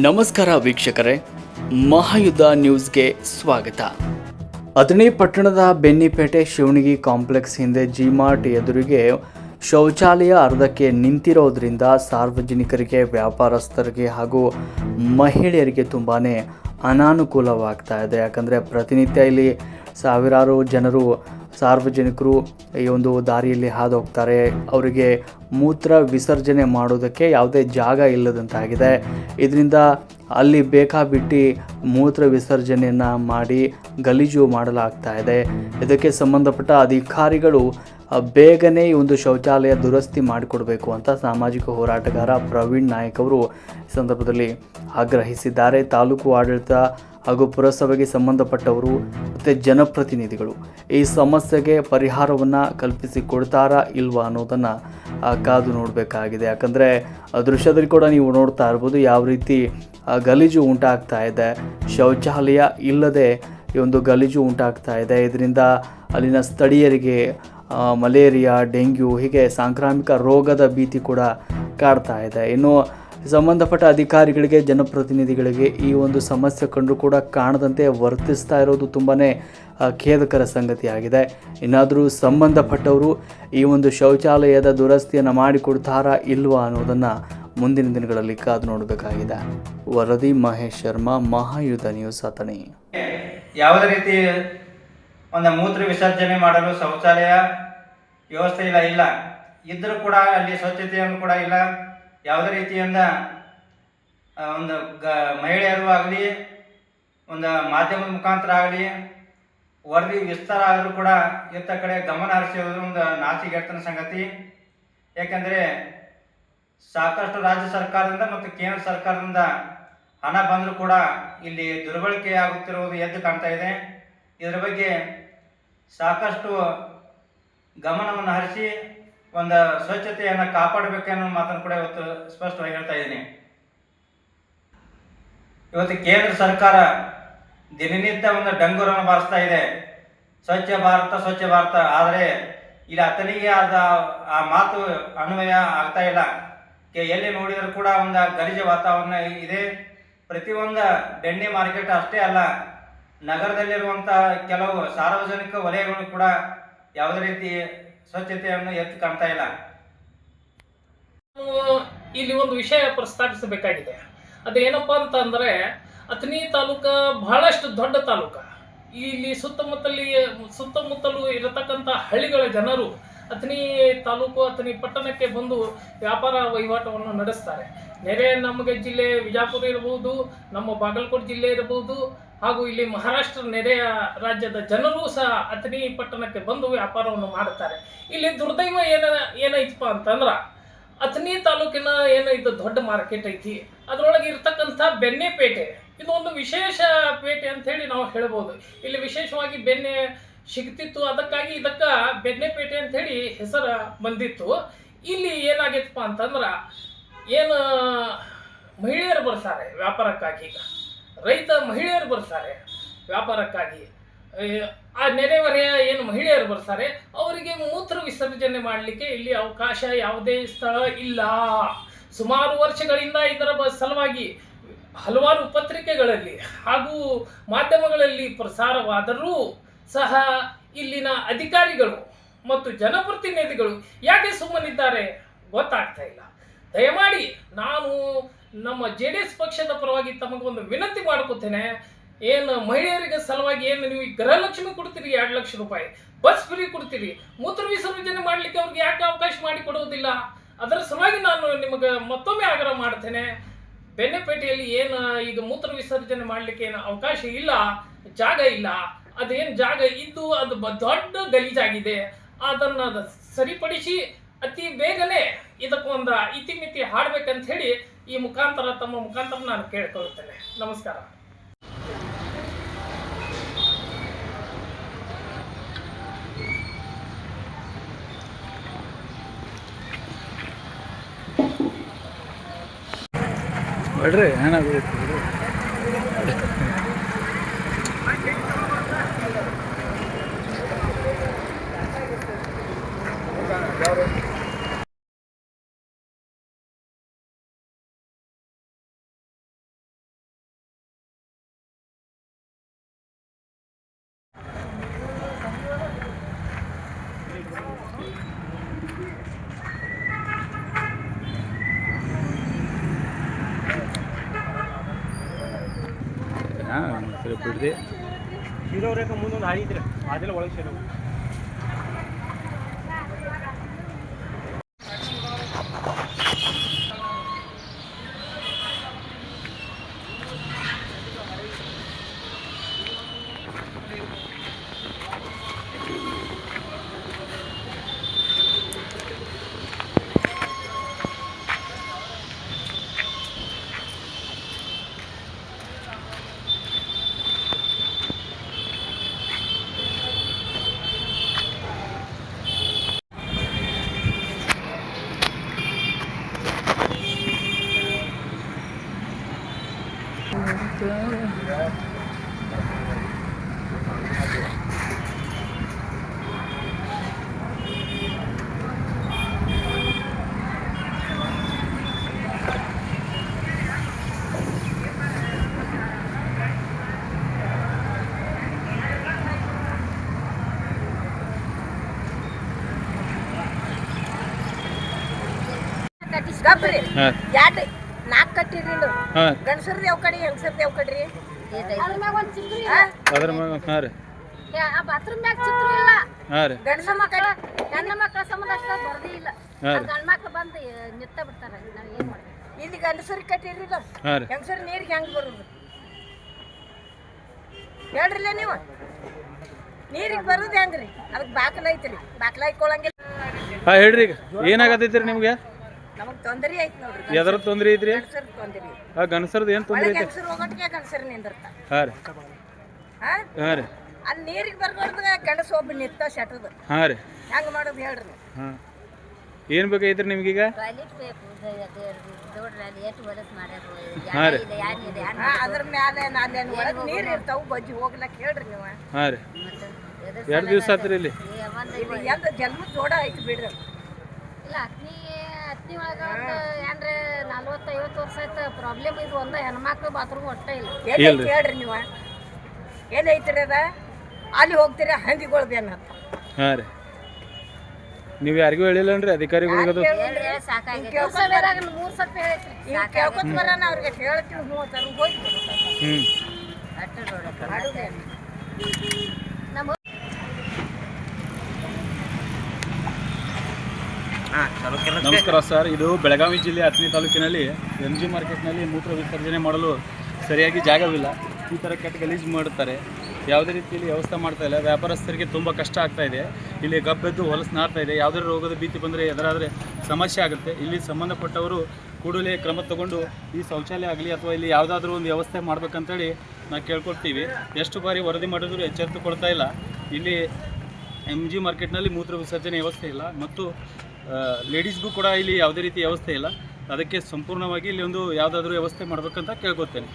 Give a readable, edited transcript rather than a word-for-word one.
ನಮಸ್ಕಾರ ವೀಕ್ಷಕರೇ, ಮಹಾಯುದ್ಧ ನ್ಯೂಸ್ಗೆ ಸ್ವಾಗತ. ಅಥಣಿ ಪಟ್ಟಣದ ಬೆನ್ನಿಪೇಟೆ ಶಿವಣಗಿ ಕಾಂಪ್ಲೆಕ್ಸ್ ಹಿಂದೆ ಜಿಮಾರ್ಟ್ ಎದುರಿಗೆ ಶೌಚಾಲಯ ಅರ್ಧಕ್ಕೆ ನಿಂತಿರೋದ್ರಿಂದ ಸಾರ್ವಜನಿಕರಿಗೆ, ವ್ಯಾಪಾರಸ್ಥರಿಗೆ ಹಾಗೂ ಮಹಿಳೆಯರಿಗೆ ತುಂಬಾ ಅನಾನುಕೂಲವಾಗ್ತಾ ಇದೆ. ಯಾಕಂದರೆ ಪ್ರತಿನಿತ್ಯ ಇಲ್ಲಿ ಸಾವಿರಾರು ಜನರು ಸಾರ್ವಜನಿಕರು ಈ ಒಂದು ದಾರಿಯಲ್ಲಿ ಹಾದು ಹೋಗ್ತಾರೆ. ಅವರಿಗೆ ಮೂತ್ರ ವಿಸರ್ಜನೆ ಮಾಡೋದಕ್ಕೆ ಯಾವುದೇ ಜಾಗ ಇಲ್ಲದಂತಾಗಿದೆ. ಇದರಿಂದ ಅಲ್ಲಿ ಬೇಕಾಬಿಟ್ಟು ಮೂತ್ರ ವಿಸರ್ಜನೆಯನ್ನು ಮಾಡಿ ಗಲೀಜು ಮಾಡಲಾಗ್ತಾ ಇದೆ. ಇದಕ್ಕೆ ಸಂಬಂಧಪಟ್ಟ ಅಧಿಕಾರಿಗಳು ಬೇಗನೆ ಈ ಒಂದು ಶೌಚಾಲಯ ದುರಸ್ತಿ ಮಾಡಿಕೊಡಬೇಕು ಅಂತ ಸಾಮಾಜಿಕ ಹೋರಾಟಗಾರ ಪ್ರವೀಣ್ ನಾಯಕ್ ಅವರು ಈ ಸಂದರ್ಭದಲ್ಲಿ ಆಗ್ರಹಿಸಿದ್ದಾರೆ. ತಾಲೂಕು ಆಡಳಿತ ಹಾಗೂ ಪುರಸಭೆಗೆ ಸಂಬಂಧಪಟ್ಟವರು ಮತ್ತು ಜನಪ್ರತಿನಿಧಿಗಳು ಈ ಸಮಸ್ಯೆಗೆ ಪರಿಹಾರವನ್ನು ಕಲ್ಪಿಸಿಕೊಡ್ತಾರಾ ಇಲ್ವಾ ಅನ್ನೋದನ್ನು ಕಾದು ನೋಡಬೇಕಾಗಿದೆ. ಯಾಕಂದರೆ ದೃಶ್ಯದಲ್ಲಿ ಕೂಡ ನೀವು ನೋಡ್ತಾ ಇರ್ಬೋದು ಯಾವ ರೀತಿ ಗಲೀಜು ಉಂಟಾಗ್ತಾ ಇದೆ. ಶೌಚಾಲಯ ಇಲ್ಲದೆ ಈ ಒಂದು ಗಲೀಜು ಉಂಟಾಗ್ತಾ ಇದೆ. ಇದರಿಂದ ಅಲ್ಲಿನ ಸ್ಥಳೀಯರಿಗೆ ಮಲೇರಿಯಾ, ಡೆಂಗ್ಯೂ ಹೀಗೆ ಸಾಂಕ್ರಾಮಿಕ ರೋಗದ ಭೀತಿ ಕೂಡ ಕಾಡ್ತಾ ಇದೆ. ಇನ್ನು ಸಂಬಂಧಪಟ್ಟ ಅಧಿಕಾರಿಗಳಿಗೆ, ಜನಪ್ರತಿನಿಧಿಗಳಿಗೆ ಈ ಒಂದು ಸಮಸ್ಯೆ ಕಂಡು ಕೂಡ ಕಾಣದಂತೆ ವರ್ತಿಸ್ತಾ ಇರೋದು ತುಂಬಾ ಖೇದಕರ ಸಂಗತಿಯಾಗಿದೆ. ಇನ್ನಾದರೂ ಸಂಬಂಧಪಟ್ಟವರು ಈ ಒಂದು ಶೌಚಾಲಯದ ದುರಸ್ತಿಯನ್ನು ಮಾಡಿಕೊಡ್ತಾರಾ ಇಲ್ವಾ ಅನ್ನೋದನ್ನು ಮುಂದಿನ ದಿನಗಳಲ್ಲಿ ಕಾದು ನೋಡಬೇಕಾಗಿದೆ. ವರದಿ ಮಹೇಶ್ ಶರ್ಮಾ, ಮಹಾಯುದ್ಧ ನ್ಯೂಸ್, ಅಥಣಿ. ಯಾವುದೇ ರೀತಿ ಒಂದು ಮೂತ್ರ ವಿಸರ್ಜನೆ ಮಾಡಲು ಶೌಚಾಲಯ ವ್ಯವಸ್ಥೆ ಇಲ್ಲ ಇದ್ದರೂ ಕೂಡ ಅಲ್ಲಿ ಸ್ವಚ್ಛತೆಯನ್ನು ಕೂಡ ಇಲ್ಲ. ಯಾವುದೇ ರೀತಿಯಿಂದ ಒಂದು ಮಹಿಳೆಯರು ಆಗಲಿ, ಒಂದು ಮಾಧ್ಯಮದ ಮುಖಾಂತರ ಆಗಲಿ ವರದಿ ವಿಸ್ತಾರ ಆದರೂ ಕೂಡ ಇತ್ತ ಕಡೆ ಗಮನ ಹರಿಸುವುದು ಒಂದು ನಾಚಿಕೆಗೆಟ್ಟನ ಸಂಗತಿ. ಯಾಕೆಂದರೆ ಸಾಕಷ್ಟು ರಾಜ್ಯ ಸರ್ಕಾರದಿಂದ ಮತ್ತು ಕೇಂದ್ರ ಸರ್ಕಾರದಿಂದ ಹಣ ಬಂದರೂ ಕೂಡ ಇಲ್ಲಿ ದುರ್ಬಳಕೆ ಆಗುತ್ತಿರುವುದು ಎದ್ದು ಕಾಣ್ತಾ ಇದೆ. ಇದರ ಬಗ್ಗೆ ಸಾಕಷ್ಟು ಗಮನವನ್ನು ಹರಿಸಿ ಒಂದು ಸ್ವಚ್ಛತೆಯನ್ನು ಕಾಪಾಡಬೇಕನ್ನೋ ಮಾತನ್ನು ಕೂಡ ಇವತ್ತು ಸ್ಪಷ್ಟವಾಗಿ ಹೇಳ್ತಾ ಇದ್ದೀನಿ. ಇವತ್ತು ಕೇಂದ್ರ ಸರ್ಕಾರ ದಿನನಿತ್ಯ ಒಂದು ಡಂಗೂರನ್ನು ಬಾರಿಸ್ತಾ ಇದೆ, ಸ್ವಚ್ಛ ಭಾರತ ಸ್ವಚ್ಛ ಭಾರತ. ಆದರೆ ಇಲ್ಲಿ ಅಥಣಿಗೆ ಆ ಮಾತು ಅನ್ವಯ ಆಗ್ತಾ ಇಲ್ಲ. ಎಲ್ಲಿ ನೋಡಿದರೂ ಕೂಡ ಒಂದು ಗಲೀಜು ವಾತಾವರಣ ಇದೆ. ಪ್ರತಿಯೊಂದು ಬೆಣ್ಣೆ ಮಾರ್ಕೆಟ್ ಅಷ್ಟೇ ಅಲ್ಲ, ನಗರದಲ್ಲಿರುವಂಥ ಕೆಲವು ಸಾರ್ವಜನಿಕ ವಲಯಗಳು ಕೂಡ ಯಾವುದೇ ರೀತಿ ಸ್ವಚ್ಛತೆಯನ್ನು ಎತ್ತು ಕಾಣ್ತಾ ಇಲ್ಲ. ಇಲ್ಲಿ ಒಂದು ವಿಷಯ ಪ್ರಸ್ತಾಪಿಸಬೇಕಾಗಿದೆ. ಅದೇನಪ್ಪ ಅಂತಂದರೆ, ಅಥಣಿ ತಾಲೂಕು ಬಹಳಷ್ಟು ದೊಡ್ಡ ತಾಲೂಕು. ಇಲ್ಲಿ ಸುತ್ತಮುತ್ತಲು ಇರತಕ್ಕಂಥ ಹಳ್ಳಿಗಳ ಜನರು ಅಥಣಿ ತಾಲೂಕು, ಅಥಣಿ ಪಟ್ಟಣಕ್ಕೆ ಬಂದು ವ್ಯಾಪಾರ ವಹಿವಾಟವನ್ನು ನಡೆಸ್ತಾರೆ. ನೆರೆ ನಮಗೆ ಜಿಲ್ಲೆ ವಿಜಾಪುರ ಇರಬಹುದು, ನಮ್ಮ ಬಾಗಲಕೋಟೆ ಜಿಲ್ಲೆ ಇರಬಹುದು, ಹಾಗೂ ಇಲ್ಲಿ ಮಹಾರಾಷ್ಟ್ರ ನೆರೆಯ ರಾಜ್ಯದ ಜನರು ಸಹ ಅಥಣಿ ಪಟ್ಟಣಕ್ಕೆ ಬಂದು ವ್ಯಾಪಾರವನ್ನು ಮಾಡುತ್ತಾರೆ. ಇಲ್ಲಿ ದುರ್ದೈವ ಏನೈತಪ್ಪ ಅಂತಂದ್ರೆ, ಅಥಣಿ ತಾಲೂಕಿನ ಇದು ದೊಡ್ಡ ಮಾರ್ಕೆಟ್ ಐತಿ, ಅದರೊಳಗೆ ಇರ್ತಕ್ಕಂಥ ಬೆಣ್ಣೆಪೇಟೆ ಇದು ಒಂದು ವಿಶೇಷ ಪೇಟೆ ಅಂತ ಹೇಳಿ ನಾವು ಹೇಳ್ಬೋದು. ಇಲ್ಲಿ ವಿಶೇಷವಾಗಿ ಬೆಣ್ಣೆ ಸಿಗ್ತಿತ್ತು, ಅದಕ್ಕಾಗಿ ಇದಕ್ಕೆ ಬೆಣ್ಣೆಪೇಟೆ ಅಂತ ಹೇಳಿ ಹೆಸರು ಬಂದಿತ್ತು. ಇಲ್ಲಿ ಏನಾಗೈತಪ್ಪ ಅಂತಂದ್ರೆ, ಏನು ಮಹಿಳೆಯರು ಬರ್ತಾರೆ ವ್ಯಾಪಾರಕ್ಕಾಗಿ, ರೈತ ಮಹಿಳೆಯರು ಬರ್ತಾರೆ ವ್ಯಾಪಾರಕ್ಕಾಗಿ, ಆ ನೆರೆಹೊರೆಯ ಏನು ಮಹಿಳೆಯರು ಬರ್ತಾರೆ ಅವರಿಗೆ ಮೂತ್ರ ವಿಸರ್ಜನೆ ಮಾಡಲಿಕ್ಕೆ ಇಲ್ಲಿ ಅವಕಾಶ ಯಾವುದೇ ಸ್ಥಳ ಇಲ್ಲ. ಸುಮಾರು ವರ್ಷಗಳಿಂದ ಇದರ ಸಲುವಾಗಿ ಹಲವಾರು ಪತ್ರಿಕೆಗಳಲ್ಲಿ ಹಾಗೂ ಮಾಧ್ಯಮಗಳಲ್ಲಿ ಪ್ರಸಾರವಾದರೂ ಸಹ ಇಲ್ಲಿನ ಅಧಿಕಾರಿಗಳು ಮತ್ತು ಜನಪ್ರತಿನಿಧಿಗಳು ಯಾಕೆ ಸುಮ್ಮನಿದ್ದಾರೆ ಗೊತ್ತಾಗ್ತಾ ಇಲ್ಲ. ದಯಮಾಡಿ ನಾನು ನಮ್ಮ JDS ಪಕ್ಷದ ಪರವಾಗಿ ತಮಗೊಂದು ವಿನಂತಿ ಮಾಡ್ಕೋತೇನೆ. ಏನು ಮಹಿಳೆಯರಿಗೆ ಸಲುವಾಗಿ ಏನು ನೀವು ಗೃಹಲಕ್ಷ್ಮಿ ಕೊಡ್ತೀರಿ, 2 ಲಕ್ಷ ರೂಪಾಯಿ ಬಸ್ ಫ್ರೀ ಕೊಡ್ತೀರಿ, ಮೂತ್ರ ವಿಸರ್ಜನೆ ಮಾಡಲಿಕ್ಕೆ ಅವ್ರಿಗೆ ಯಾಕೆ ಅವಕಾಶ ಮಾಡಿಕೊಡುವುದಿಲ್ಲ? ಅದರ ಸಲುವಾಗಿ ನಾನು ನಿಮಗೆ ಮತ್ತೊಮ್ಮೆ ಆಗ್ರಹ ಮಾಡ್ತೇನೆ. ಬೆಣ್ಣೆಪೇಟೆಯಲ್ಲಿ ಏನು ಈಗ ಮೂತ್ರ ವಿಸರ್ಜನೆ ಮಾಡಲಿಕ್ಕೆ ಏನು ಅವಕಾಶ ಇಲ್ಲ, ಜಾಗ ಇಲ್ಲ. ಅದೇನು ಜಾಗ ಇದ್ದು ಅದು ದೊಡ್ಡ ಗಲೀಜಾಗಿದೆ. ಅದನ್ನು ಸರಿಪಡಿಸಿ ಅತಿ ಬೇಗನೆ ಇದಕ್ಕೊಂದು ಇತಿಮಿತಿ ಹಾಡಬೇಕಂತ ಹೇಳಿ ಈ ಮುಖಾಂತರ ತಮ್ಮ ಮುಖಾಂತರ ನಾನು ಕೇಳ್ಕೊಳ್ತೇನೆ. ನಮಸ್ಕಾರ. ಬಿಡ್ರಿ ಏನಾಗುತ್ತೆ ಐತ್ರಿ. ಶಿರೋರೇಖ ಮುಂದೊಂದು ಹಾದಿ ಐತ್ರಿ, ಅದೆಲ್ಲ ಒಳಗೆ ಶಿರೋ. ಗಬ್ರಿ ಹಾಂ ಎರಡು ನಾಲ್ಕು ಕಟ್ಟಿರಿ ಹಾಂ ಗಂಡಸರ್ದು ಯಾವ ಕಡೆ ಹೆಂಗಸರ್ದು ಯಾವ ಕಡ್ರಿ ಅದ್ರ ಮ್ಯಾಗ ಹಾಂ ರೀ ಬಾತ್ರೂಮ್ ಮ್ಯಾಗ ಚಿತ್ರ ಇಲ್ಲ ಹಾಂ ರೀ ಗಂಡಸ ಮಕ್ಕಳ ಹೆಣ್ಣು ಮಕ್ಕಳ ಸಂಬಂಧ ಅಷ್ಟ ಬರ್ದೇ ಇಲ್ಲ ಹಾಂ ರೀ ಗಂಡ ಮಕ್ಳು ಬಂದು ನಿತ್ತ ಬಿಡ್ತಾರ ನಾವ್ ಏನ್ ಮಾಡ್ಬೇಕು ಇಲ್ಲಿ ಗಂಡಸರಿಗೆ ಕಟ್ಟಿರಿ ಹಾಂ ರೀ ಹೆಂಗಸರ್ ನೀರಿಗೆ ಹೆಂಗ್ ಬರುದು ಹೇಳ್ರಿಲ್ಲ ನೀವು ನೀರಿಗೆ ಬರುದು ಹೆಂಗ್ರಿ ಅದಕ್ಕೆ ಬಾಕಲ ಐತ್ರಿ ಬಾಕಲ ಇಟ್ಕೊಳಂಗಿಲ್ಲ ಹಾಂ ಹೇಳ್ರಿ ಈಗ ಏನಾಗತೈತ್ರಿ ನಿಮ್ಗೆ ನಮಗ್ ತೊಂದರೆ ಐತಿ ನೋಡ್ರಿ ಎದ್ರ ತೊಂದ್ರೆ ಐತ್ರಿ ಗಂಡಸರ್ ತೊಂದರೆ ಆ ಗಂಡಸರ್ದು ಏನು ತೊಂದ್ರೆ ಒಳಗೆ ಐತಿ ಹೆಂಗಸರು ಹೋಗೋಟಿಗೆ ಗಂಡಸರ್ ನಿಂದಿರ್ತಾರ ಹಾಂ ರೀ ಹಾಂ ರೀ ಅಲ್ಲಿ ನೀರಿಗೆ ಬರ್ಬಾರ್ದು ಗಂಡಸ ಒಬ್ಬ ನಿತ್ತ ಶೆಟದ ಹಾಂ ರೀ ಹೆಂಗ್ ಮಾಡೋದು ಹೇಳ್ರಿ ಹಾಂ ಏನು ಬೇಕಾಗೈತ್ರಿ ನಿಮ್ಗೀಗ ಟಾಯ್ಲೆಟ್ ಬೇಕು ದೊಡ್ಡ ಎಷ್ಟು ಹೊಲಸ್ ಮಾಡ್ಯಾರ ಹಾಂ ರೀ ಅದ್ರ ಮ್ಯಾಲೆ ಅಲ್ಲೇನು ಒಳಗೆ ನೀರು ಇರ್ತಾವು ಬಜ್ಜಿ ಹೋಗ್ಲಕ್ ಹೇಳ್ರಿ ನೀವು ಹಾಂ ರೀ ಎರಡು ದಿವಸ ಆತ್ರಿ ಇಲ್ಲಿ ಇಲ್ಲಿ ಎಂದ ಜನ್ಮದ ಜೋಡ ಐತಿ ಬಿಡ್ರಿ ಇಲ್ಲ ಅತ್ನಿ ಒಳಗ ಏನ್ರೆ 40-50 ವರ್ಷ ಆಯ್ತು ಪ್ರಾಬ್ಲಮ್ ಇದು ಒಂದ ಹೆಣ್ಮಕ್ಳು ಬಾತ್ರೂಮ್ ಒಟ್ಟ ಇಲ್ಲ ಎಲ್ಲಿ ಐತಿ ಹೇಳ್ರಿ ನೀವು ಎಲ್ಲಿ ಐತ್ರಿ ಅದ ಅಲ್ಲಿ ಹೋಗ್ತೀರಿ ಹಂದಿಗಳು ಬೇನ ಹಾಂ ರೀ ನೀವು ಯಾರಿಗೂ ಹೇಳಿಲ್ಲನ್ರಿ ಅಧಿಕಾರಿಗಳಿಗೆ ಅದು ಸಾಕಾಗಿ 3 ಸತ್ ಹೇಳೈತ್ರಿ ಕೇಳ್ಕೊತ ಬರೋಣ ಅವ್ರಿಗೆ ಹೇಳ್ತೀವಿ ಹ್ಞೂ ತರ ಹೋಗಿ ಹ್ಞೂ ಅಟ್ಟು ನೋಡಕ್ಕ ಮಾಡುದೇನು ನಮ್ಮ ನಮಸ್ಕಾರ ಸರ್. ಇದು ಬೆಳಗಾವಿ ಜಿಲ್ಲೆ ಅಥಣಿ ತಾಲೂಕಿನಲ್ಲಿ MG ಮಾರ್ಕೆಟ್ನಲ್ಲಿ ಮೂತ್ರ ವಿಸರ್ಜನೆ ಮಾಡಲು ಸರಿಯಾಗಿ ಜಾಗವಿಲ್ಲ. ಈ ಥರ ಕೆಟ್ಟ ಗಲೀಜು ಮಾಡುತ್ತಾರೆ. ಯಾವುದೇ ರೀತಿಯಲ್ಲಿ ವ್ಯವಸ್ಥೆ ಮಾಡ್ತಾ ಇಲ್ಲ. ವ್ಯಾಪಾರಸ್ಥರಿಗೆ ತುಂಬ ಕಷ್ಟ ಆಗ್ತಾ ಇದೆ. ಇಲ್ಲಿ ಗಬ್ಬೆದ್ದು ಹೊಲಸು ನಾಡ್ತಾ ಇದೆ. ಯಾವುದೇ ರೋಗದ ಭೀತಿ ಬಂದರೆ ಎದುರಾದರೆ ಸಮಸ್ಯೆ ಆಗುತ್ತೆ. ಇಲ್ಲಿ ಸಂಬಂಧಪಟ್ಟವರು ಕೂಡಲೇ ಕ್ರಮ ತಗೊಂಡು ಈ ಶೌಚಾಲಯ ಆಗಲಿ ಅಥವಾ ಇಲ್ಲಿ ಯಾವುದಾದ್ರೂ ಒಂದು ವ್ಯವಸ್ಥೆ ಮಾಡ್ಬೇಕಂತೇಳಿ ನಾವು ಕೇಳ್ಕೊಳ್ತೀವಿ. ಎಷ್ಟು ಬಾರಿ ವರದಿ ಮಾಡಿದ್ರು ಎಚ್ಚೆತ್ತುಕೊಳ್ತಾ ಇಲ್ಲ. ಇಲ್ಲಿ MG ಮಾರ್ಕೆಟ್ನಲ್ಲಿ ಮೂತ್ರ ವಿಸರ್ಜನೆ ವ್ಯವಸ್ಥೆ ಇಲ್ಲ ಮತ್ತು ಲೇಡೀಸ್ಗೂ ಕೂಡ ಇಲ್ಲಿ ಯಾವುದೇ ರೀತಿ ವ್ಯವಸ್ಥೆ ಇಲ್ಲ. ಅದಕ್ಕೆ ಸಂಪೂರ್ಣವಾಗಿ ಇಲ್ಲಿ ಒಂದು ಯಾವುದಾದ್ರೂ ವ್ಯವಸ್ಥೆ ಮಾಡಬೇಕಂತ ಕೇಳ್ಕೊತೇನೆ.